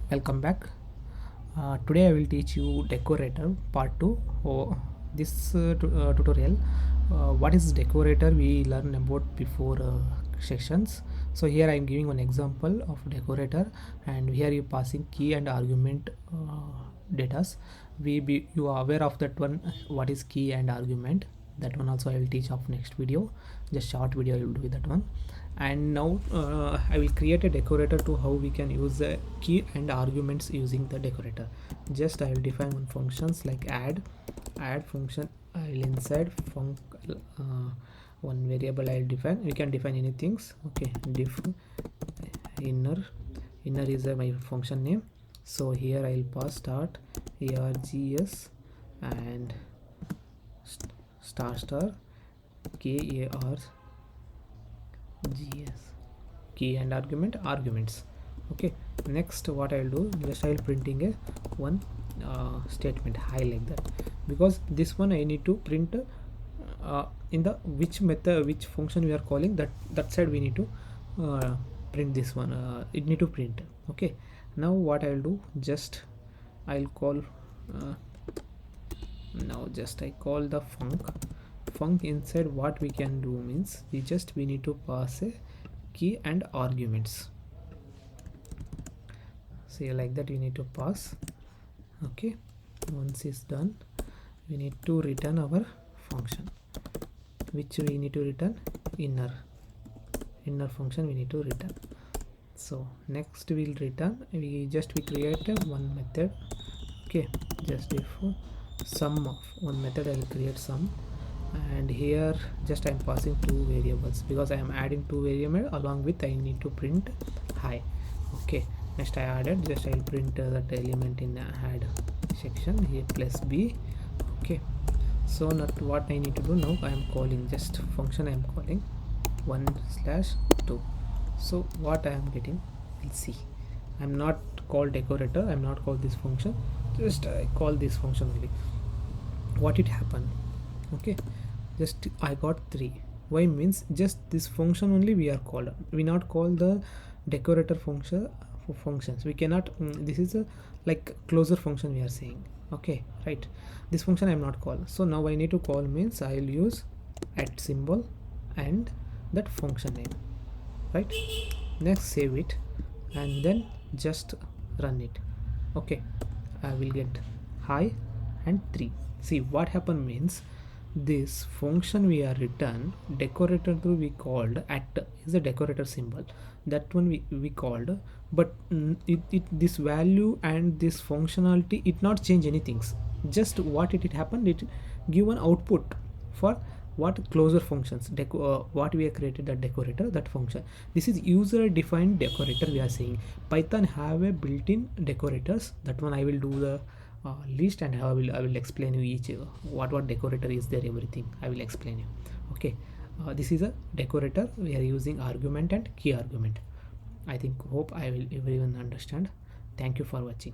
Welcome back. Today I will teach you decorator part 2. This tutorial, what is decorator we learned about before sections. So here I am giving one example of decorator, and here you passing key and argument datas. You are aware of that one, what is key and argument. That one also I will teach of next video. Just short video I will do with that one. And now I will create a decorator to how we can use the key and arguments using the decorator. Just I will define one functions like add function. I will inside one variable I will define. We can define anything. Okay, diff inner is my function name. So here I will pass start args and star kar gs key and arguments. Okay, next what I'll do, just I'll printing a one statement high like that, because this one I need to print in the which method, which function we are calling, that side we need to print this one. It need to print. Okay, now what I'll do, just I'll call now just I call the func inside. What we can do means we need to pass a key and arguments. Say like that we need to pass. Okay, once it's done we need to return our function, which we need to return inner function we need to return. So next we'll return, we create one method. Okay, just before sum of one method I will create sum, and here just I'm passing two variables because I am adding two variables along with I need to print high. Okay, next I added, just I'll print that element in add section here plus b. Okay, so not what I need to do now, I am calling just function, I am calling 1/2. so what I am getting, we'll see. I'm not called decorator, I'm not called this function, just I call this function only. What it happened, okay, just I got 3. Why means just this function only we are called, we not call the decorator functions. We cannot this is a like closer function we are saying. Okay, right, this function I am not called. So now I need to call means I will use at symbol and that function name, right? Next save it and then just run it. Okay, I will get high and 3. See what happened means, this function we are written decorator to we called at is a decorator symbol, that one we called, but this value and this functionality it not change anything. Just what it happened, it give an output for what closer functions what we have created, that decorator, that function. This is user defined decorator we are saying. Python have a built-in decorators, that one I will do the list, and I will explain you each what decorator is there, everything I will explain you. Okay, this is a decorator, we are using argument and key argument. I think hope I will everyone understand. Thank you for watching.